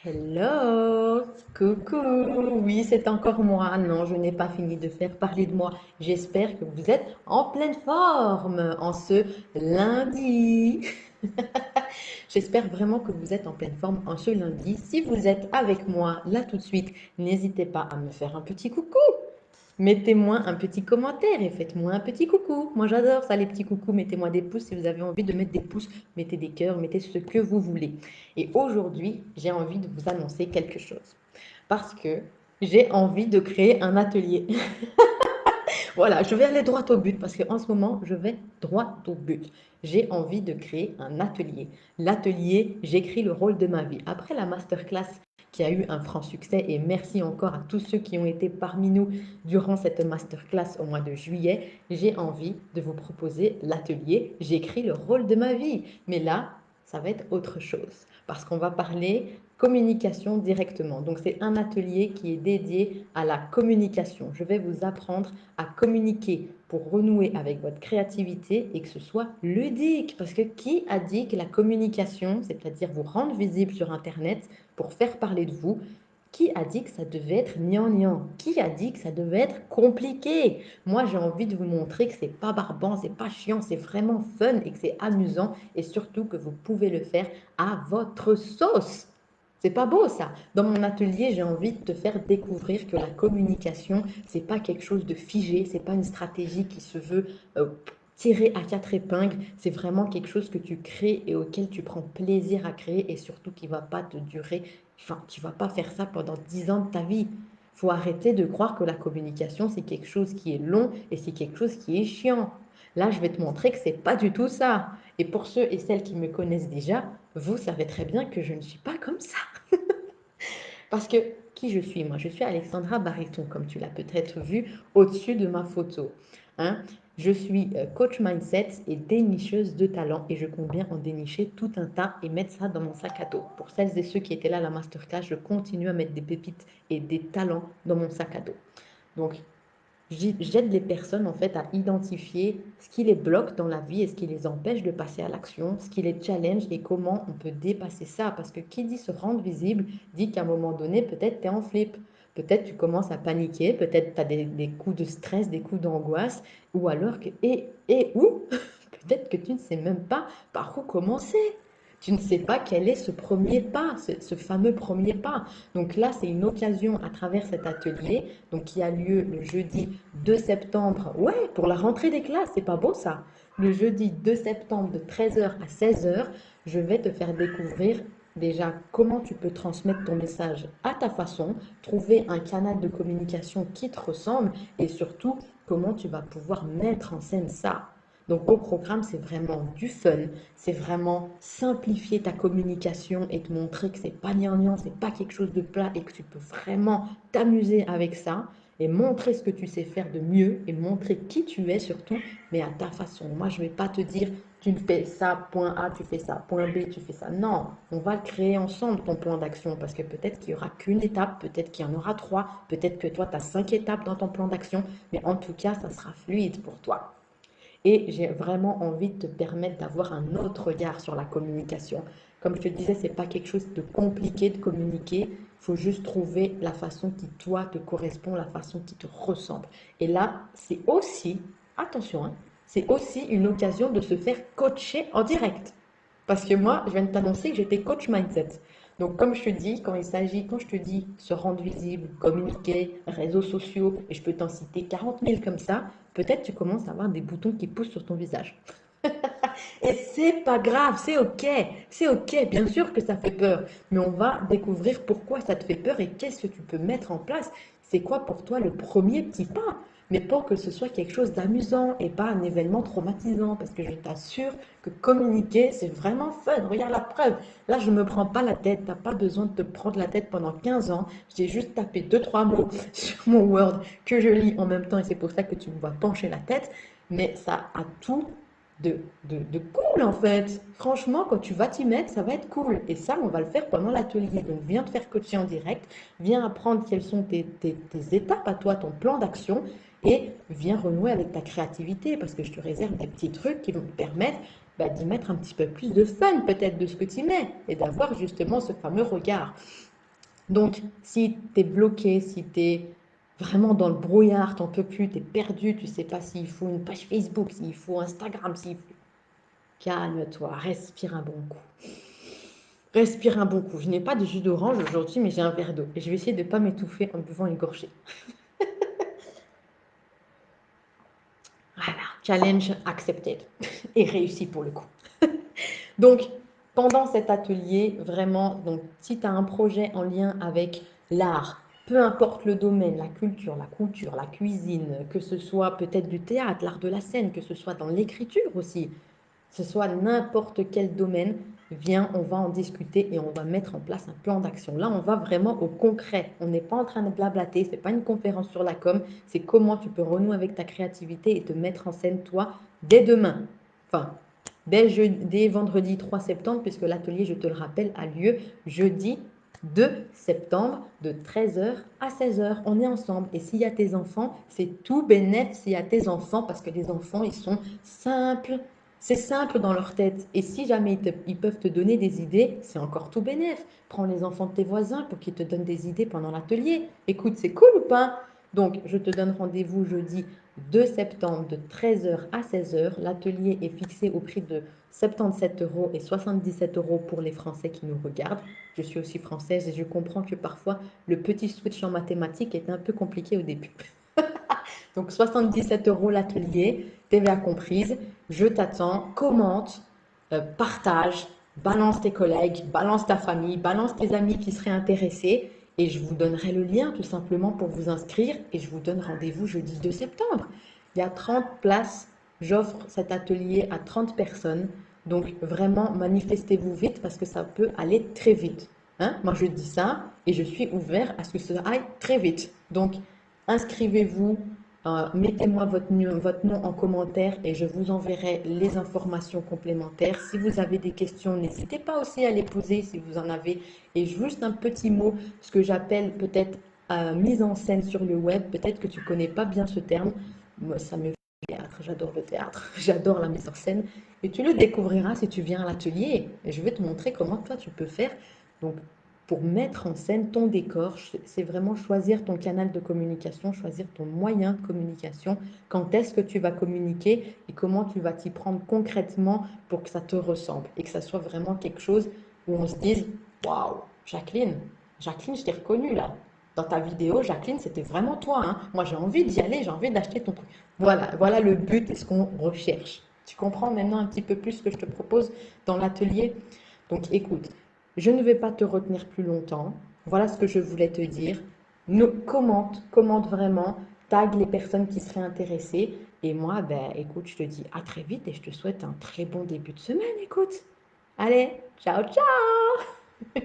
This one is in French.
Hello, coucou, oui, c'est encore moi. Non, je n'ai pas fini de faire parler de moi. J'espère que vous êtes en pleine forme en ce lundi. J'espère vraiment que vous êtes en pleine forme en ce lundi. Si vous êtes avec moi là tout de suite, n'hésitez pas à me faire un petit coucou. Mettez-moi un petit commentaire et faites-moi un petit coucou. Moi, j'adore ça, les petits coucous. Mettez-moi des pouces si vous avez envie de mettre des pouces. Mettez des cœurs, mettez ce que vous voulez. Et aujourd'hui, j'ai envie de vous annoncer quelque chose. Parce que j'ai envie de créer un atelier. Voilà, je vais aller droit au but parce qu'en ce moment, je vais droit au but. J'ai envie de créer un atelier. L'atelier, j'écris le rôle de ma vie. Après la masterclass qui a eu un franc succès, et merci encore à tous ceux qui ont été parmi nous durant cette masterclass au mois de juillet, j'ai envie de vous proposer l'atelier J'écris le rôle de ma vie. Mais là, ça va être autre chose parce qu'on va parler communication directement. Donc c'est un atelier qui est dédié à la communication. Je vais vous apprendre à communiquer pour renouer avec votre créativité et que ce soit ludique. Parce que qui a dit que la communication, c'est-à-dire vous rendre visible sur Internet pour faire parler de vous, qui a dit que ça devait être gnangnan? Qui a dit que ça devait être compliqué? Moi, j'ai envie de vous montrer que c'est pas barbant, c'est pas chiant, c'est vraiment fun et que c'est amusant et surtout que vous pouvez le faire à votre sauce. C'est pas beau ça. Dans mon atelier, j'ai envie de te faire découvrir que la communication, c'est pas quelque chose de figé, c'est pas une stratégie qui se veut euh, tirée à quatre épingles, c'est vraiment quelque chose que tu crées et auquel tu prends plaisir à créer et surtout qui va pas te durer, enfin, tu vas pas faire ça pendant 10 ans de ta vie. Faut arrêter de croire que la communication, c'est quelque chose qui est long et c'est quelque chose qui est chiant. Là, je vais te montrer que c'est pas du tout ça. Et pour ceux et celles qui me connaissent déjà, vous savez très bien que je ne suis pas comme ça. Parce que qui je suis, moi? Je suis Alexandra Bariton, comme tu l'as peut-être vu au-dessus de ma photo. Hein. Je suis coach mindset et dénicheuse de talent et je compte bien en dénicher tout un tas et mettre ça dans mon sac à dos. Pour celles et ceux qui étaient là à la masterclass, je continue à mettre des pépites et des talents dans mon sac à dos. Donc, j'aide les personnes en fait à identifier ce qui les bloque dans la vie et ce qui les empêche de passer à l'action, ce qui les challenge et comment on peut dépasser ça. Parce que qui dit se rendre visible dit qu'à un moment donné, peut-être tu es en flip, peut-être tu commences à paniquer, peut-être tu as des coups de stress, des coups d'angoisse, ou alors que, et ou peut-être que tu ne sais même pas par où commencer. Tu ne sais pas quel est ce premier pas, ce fameux premier pas. Donc là, c'est une occasion à travers cet atelier, donc qui a lieu le jeudi 2 septembre. Ouais, pour la rentrée des classes, c'est pas beau ça. Le jeudi 2 septembre de 13h à 16h, je vais te faire découvrir déjà comment tu peux transmettre ton message à ta façon, trouver un canal de communication qui te ressemble et surtout comment tu vas pouvoir mettre en scène ça. Donc au programme, c'est vraiment du fun, c'est vraiment simplifier ta communication et te montrer que c'est pas gnangnan, c'est pas quelque chose de plat et que tu peux vraiment t'amuser avec ça et montrer ce que tu sais faire de mieux et montrer qui tu es surtout, mais à ta façon. Moi, je vais pas te dire tu fais ça, point A, tu fais ça, point B, tu fais ça. Non, on va le créer ensemble ton plan d'action parce que peut-être qu'il y aura qu'une étape, peut-être qu'il y en aura trois, peut-être que toi tu as 5 étapes dans ton plan d'action, mais en tout cas, ça sera fluide pour toi. Et j'ai vraiment envie de te permettre d'avoir un autre regard sur la communication. Comme je te disais, ce n'est pas quelque chose de compliqué de communiquer. Il faut juste trouver la façon qui, toi, te correspond, la façon qui te ressemble. Et là, c'est aussi, attention, hein, c'est aussi une occasion de se faire coacher en direct. Parce que moi, je viens de t'annoncer que j'étais coach mindset. Donc, comme je te dis, quand je te dis se rendre visible, communiquer, réseaux sociaux, et je peux t'en citer 40 000 comme ça, peut-être tu commences à avoir des boutons qui poussent sur ton visage. Et c'est pas grave, c'est ok, bien sûr que ça fait peur, mais on va découvrir pourquoi ça te fait peur et qu'est-ce que tu peux mettre en place. C'est quoi pour toi le premier petit pas? Mais pour que ce soit quelque chose d'amusant et pas un événement traumatisant, parce que je t'assure que communiquer, c'est vraiment fun. Regarde la preuve. Là, je ne me prends pas la tête. Tu n'as pas besoin de te prendre la tête pendant 15 ans. J'ai juste tapé deux, trois mots sur mon Word que je lis en même temps et c'est pour ça que tu me vois pencher la tête. Mais ça a tout de cool en fait. Franchement, quand tu vas t'y mettre, ça va être cool. Et ça, on va le faire pendant l'atelier. Donc, viens te faire coacher en direct, viens apprendre quelles sont tes étapes à toi, ton plan d'action, et viens renouer avec ta créativité parce que je te réserve des petits trucs qui vont te permettre d'y mettre un petit peu plus de fun peut-être de ce que tu y mets et d'avoir justement ce fameux regard. Donc, si tu es bloqué, si tu es vraiment dans le brouillard, tu n'en peux plus, tu es perdu, tu ne sais pas s'il faut une page Facebook, s'il faut Instagram, s'il faut... Calme-toi, respire un bon coup. Respire un bon coup. Je n'ai pas de jus d'orange aujourd'hui, mais j'ai un verre d'eau. Et je vais essayer de ne pas m'étouffer en buvant une gorgée. Voilà, challenge accepted. Et réussi pour le coup. Donc, pendant cet atelier, vraiment, donc, si tu as un projet en lien avec l'art, peu importe le domaine, la culture, la couture, la cuisine, que ce soit peut-être du théâtre, l'art de la scène, que ce soit dans l'écriture aussi, que ce soit n'importe quel domaine, viens, on va en discuter et on va mettre en place un plan d'action. Là, on va vraiment au concret. On n'est pas en train de blablater, ce n'est pas une conférence sur la com, c'est comment tu peux renouer avec ta créativité et te mettre en scène, toi, dès demain. Enfin, dès vendredi 3 septembre, puisque l'atelier, je te le rappelle, a lieu jeudi 2 septembre de 13h à 16h. On est ensemble. Et s'il y a tes enfants, c'est tout bénef s'il y a tes enfants, parce que les enfants, ils sont simples. C'est simple dans leur tête. Et si jamais ils peuvent te donner des idées, c'est encore tout bénef. Prends les enfants de tes voisins pour qu'ils te donnent des idées pendant l'atelier. Écoute, c'est cool ou pas? Donc, je te donne rendez-vous jeudi 2 septembre de 13h à 16h. L'atelier est fixé au prix de 77 euros et 77 euros pour les Français qui nous regardent. Je suis aussi française et je comprends que parfois le petit switch en mathématiques est un peu compliqué au début. Donc 77 euros l'atelier, TVA comprise. Je t'attends, commente, partage, balance tes collègues, balance ta famille, balance tes amis qui seraient intéressés et je vous donnerai le lien tout simplement pour vous inscrire et je vous donne rendez-vous jeudi 2 septembre. Il y a 30 places, j'offre cet atelier à 30 personnes. Donc vraiment, manifestez-vous vite parce que ça peut aller très vite. Hein? Moi, je dis ça et je suis ouvert à ce que ça aille très vite. Donc, inscrivez-vous, mettez-moi votre nom en commentaire et je vous enverrai les informations complémentaires. Si vous avez des questions, n'hésitez pas aussi à les poser si vous en avez. Et juste un petit mot, ce que j'appelle peut-être mise en scène sur le web. Peut-être que tu ne connais pas bien ce terme. Moi, ça me fait théâtre, j'adore le théâtre, j'adore la mise en scène. Et tu le découvriras si tu viens à l'atelier. Et je vais te montrer comment toi tu peux faire. Donc, pour mettre en scène ton décor, c'est vraiment choisir ton canal de communication, choisir ton moyen de communication, quand est-ce que tu vas communiquer et comment tu vas t'y prendre concrètement pour que ça te ressemble et que ça soit vraiment quelque chose où on se dise waouh, Jacqueline, Jacqueline, je t'ai reconnue là. Dans ta vidéo, Jacqueline, c'était vraiment toi, hein. Moi, j'ai envie d'y aller, j'ai envie d'acheter ton truc. Voilà, voilà le but et ce qu'on recherche. Tu comprends maintenant un petit peu plus ce que je te propose dans l'atelier? Donc, écoute, je ne vais pas te retenir plus longtemps. Voilà ce que je voulais te dire. Commente vraiment, tag les personnes qui seraient intéressées. Et moi, ben, écoute, je te dis à très vite et je te souhaite un très bon début de semaine. Écoute, allez, ciao, ciao!